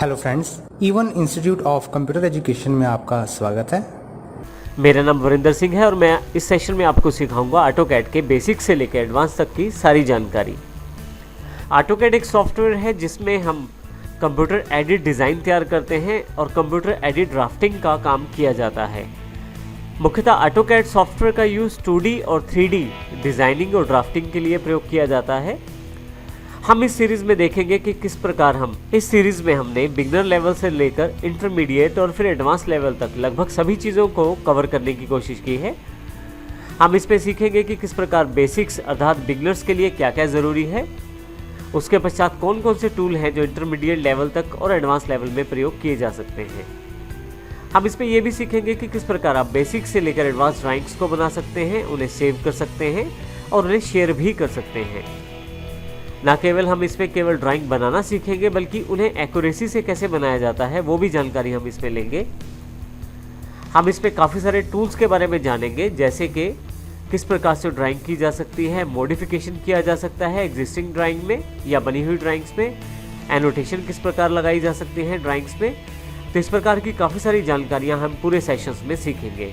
Hello friends, even institute of computer education में आपका स्वागत है। मेरा नाम वरिंदर सिंह है और मैं इस सेशन में आपको सिखाऊंगा ऑटोकैड के बेसिक से लेकर एडवांस तक की सारी जानकारी। ऑटोकैड एक सॉफ्टवेयर है जिसमें हम कंप्यूटर एडिट डिज़ाइन तैयार करते हैं और कंप्यूटर एडिट ड्राफ्टिंग का काम किया जाता है। मुख्यतः ऑटोकैड सॉफ्टवेयर का यूज़ 2D और 3D डिज़ाइनिंग और ड्राफ्टिंग के लिए प्रयोग किया जाता है। हम इस सीरीज़ में देखेंगे कि किस प्रकार इस सीरीज़ में हमने बिगनर लेवल से लेकर इंटरमीडिएट और फिर एडवांस लेवल तक लगभग सभी चीज़ों को कवर करने की कोशिश की है। हम इसमें सीखेंगे कि किस प्रकार बेसिक्स अर्थात बिगनर्स के लिए क्या क्या ज़रूरी है, उसके पश्चात कौन कौन से टूल हैं जो इंटरमीडिएट लेवल तक और एडवांस लेवल में प्रयोग किए जा सकते हैं। हम इसमें यह भी सीखेंगे कि किस प्रकार आप बेसिक से लेकर एडवांस ड्राइंग्स को बना सकते हैं, उन्हें सेव कर सकते हैं और उन्हें शेयर भी कर सकते हैं। ना केवल हम इसमें केवल ड्राइंग बनाना सीखेंगे बल्कि उन्हें एक्यूरेसी से कैसे बनाया जाता है वो भी जानकारी हम इसमें लेंगे। हम इसमें काफ़ी सारे टूल्स के बारे में जानेंगे, जैसे कि किस प्रकार से ड्राइंग की जा सकती है, मॉडिफिकेशन किया जा सकता है एग्जिस्टिंग ड्राइंग में या बनी हुई ड्राइंग्स में, एनोटेशन किस प्रकार लगाई जा सकती है ड्राइंग्स में। तो इस प्रकार की काफ़ी सारी जानकारियाँ हम पूरे सेशंस में सीखेंगे।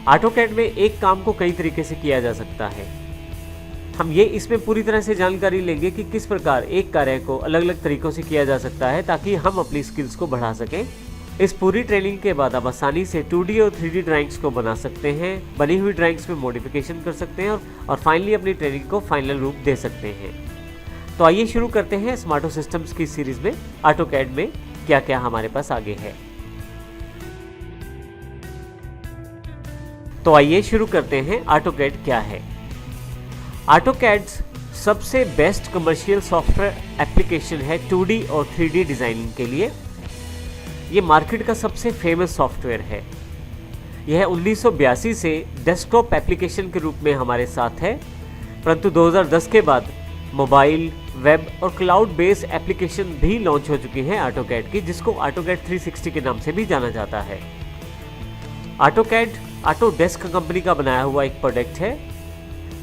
ऑटोकैड में एक काम को कई तरीके से किया जा सकता है। हम ये इसमें पूरी तरह से जानकारी लेंगे कि किस प्रकार एक कार्य को अलग अलग तरीकों से किया जा सकता है ताकि हम अपनी स्किल्स को बढ़ा सकें। इस पूरी ट्रेनिंग के बाद आप आसानी से 2D और 3D ड्राइंग्स को बना सकते हैं, बनी हुई ड्राइंग्स में मॉडिफिकेशन कर सकते हैं और फाइनली अपनी ट्रेनिंग को फाइनल रूप दे सकते हैं। तो आइए शुरू करते हैं स्मार्टो सिस्टम्स की सीरीज में ऑटोकैड में क्या क्या हमारे पास आगे है। तो आइए शुरू करते हैं ऑटोकैड क्या है। ऑटोकैड सबसे बेस्ट कमर्शियल सॉफ्टवेयर एप्लीकेशन है 2D और 3D डिज़ाइनिंग के लिए। ये मार्केट का सबसे फेमस सॉफ्टवेयर है। यह 1982 से डेस्कटॉप एप्लीकेशन के रूप में हमारे साथ है, परंतु 2010 के बाद मोबाइल, वेब और क्लाउड बेस्ड एप्लीकेशन भी लॉन्च हो चुकी हैं ऑटोकैड की, जिसको ऑटोकैड 360 के नाम से भी जाना जाता है। ऑटोकैड ऑटोडेस्क कंपनी का बनाया हुआ एक प्रोडक्ट है।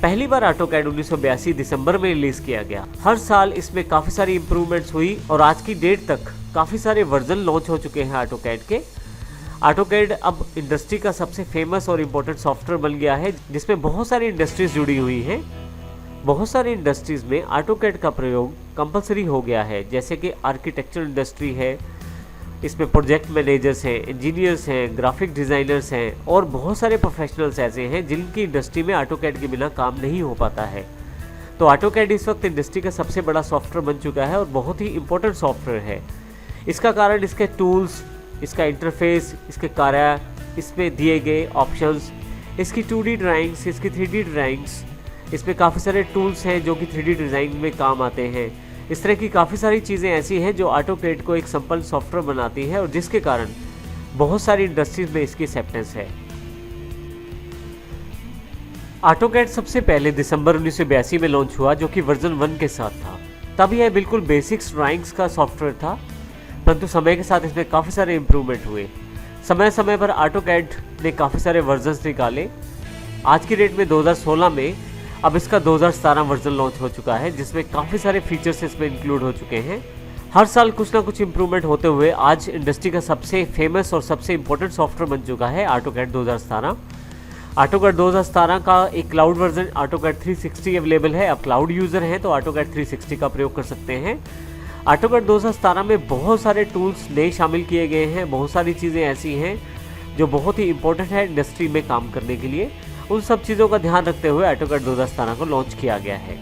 पहली बार ऑटोकैड 1982 दिसंबर में रिलीज किया गया। हर साल इसमें काफ़ी सारी इंप्रूवमेंट्स हुई और आज की डेट तक काफ़ी सारे वर्जन लॉन्च हो चुके हैं ऑटोकैड के। ऑटोकैड अब इंडस्ट्री का सबसे फेमस और इम्पोर्टेंट सॉफ्टवेयर बन गया है, जिसमें बहुत सारी इंडस्ट्रीज जुड़ी हुई हैं। बहुत सारी इंडस्ट्रीज़ में ऑटोकैड का प्रयोग कंपलसरी हो गया है, जैसे कि आर्किटेक्चर इंडस्ट्री है, इसमें प्रोजेक्ट मैनेजर्स हैं, इंजीनियर्स हैं, ग्राफिक डिज़ाइनर्स हैं और बहुत सारे प्रोफेशनल्स ऐसे हैं जिनकी इंडस्ट्री में ऑटोकैड के बिना काम नहीं हो पाता है। तो ऑटोकैड इस वक्त इंडस्ट्री का सबसे बड़ा सॉफ्टवेयर बन चुका है और बहुत ही इंपॉर्टेंट सॉफ्टवेयर है। इसका कारण इसके टूल्स, इसका इंटरफेस, इसके कार्य, इसमें दिए गए ऑप्शंस, इसकी 2D ड्राइंग्स, इसकी 3D ड्राइंग्स, इसमें काफ़ी सारे टूल्स हैं जो कि 3D डिज़ाइन में काम आते हैं। इस तरह की काफ़ी सारी चीज़ें ऐसी हैं जो ऑटोकैड को एक संपन्न सॉफ्टवेयर बनाती है और जिसके कारण बहुत सारी इंडस्ट्रीज में इसकी एक्सेप्टेंस है। ऑटोकैड सबसे पहले दिसंबर 1982 में लॉन्च हुआ, जो कि वर्जन 1 के साथ था। तब यह बिल्कुल बेसिक्स ड्राइंग्स का सॉफ्टवेयर था, परंतु समय के साथ इसमें काफ़ी सारे इम्प्रूवमेंट हुए। समय समय पर ऑटोकैड ने काफ़ी सारे वर्जन्स निकाले। आज की डेट में 2016 में अब इसका 2017 वर्जन लॉन्च हो चुका है, जिसमें काफ़ी सारे फीचर्स इसमें इंक्लूड हो चुके हैं। हर साल कुछ ना कुछ इम्प्रूवमेंट होते हुए आज इंडस्ट्री का सबसे फेमस और सबसे इम्पोर्टेंट सॉफ्टवेयर बन चुका है ऑटोकैड 2017। ऑटोकैड 2017 का एक क्लाउड वर्जन ऑटोकैड 360 अवेलेबल है। अब क्लाउड यूज़र हैं तो ऑटोकैड 360 का प्रयोग कर सकते हैं। ऑटोकैड 2017 में बहुत सारे टूल्स नए शामिल किए गए हैं। बहुत सारी चीज़ें ऐसी हैं जो बहुत ही इंपॉर्टेंट है इंडस्ट्री में काम करने के लिए। उन सब चीज़ों का ध्यान रखते हुए ऑटोकैड 2017 को लॉन्च किया गया है।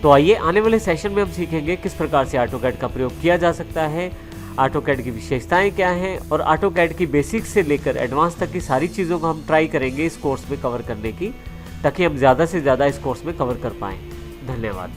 तो आइए आने वाले सेशन में हम सीखेंगे किस प्रकार से ऑटोकैड का प्रयोग किया जा सकता है, ऑटोकैड की विशेषताएं क्या हैं और ऑटोकैड की बेसिक से लेकर एडवांस तक की सारी चीज़ों को हम ट्राई करेंगे इस कोर्स में कवर करने की, ताकि हम ज़्यादा से ज़्यादा इस कोर्स में कवर कर पाएँ। धन्यवाद।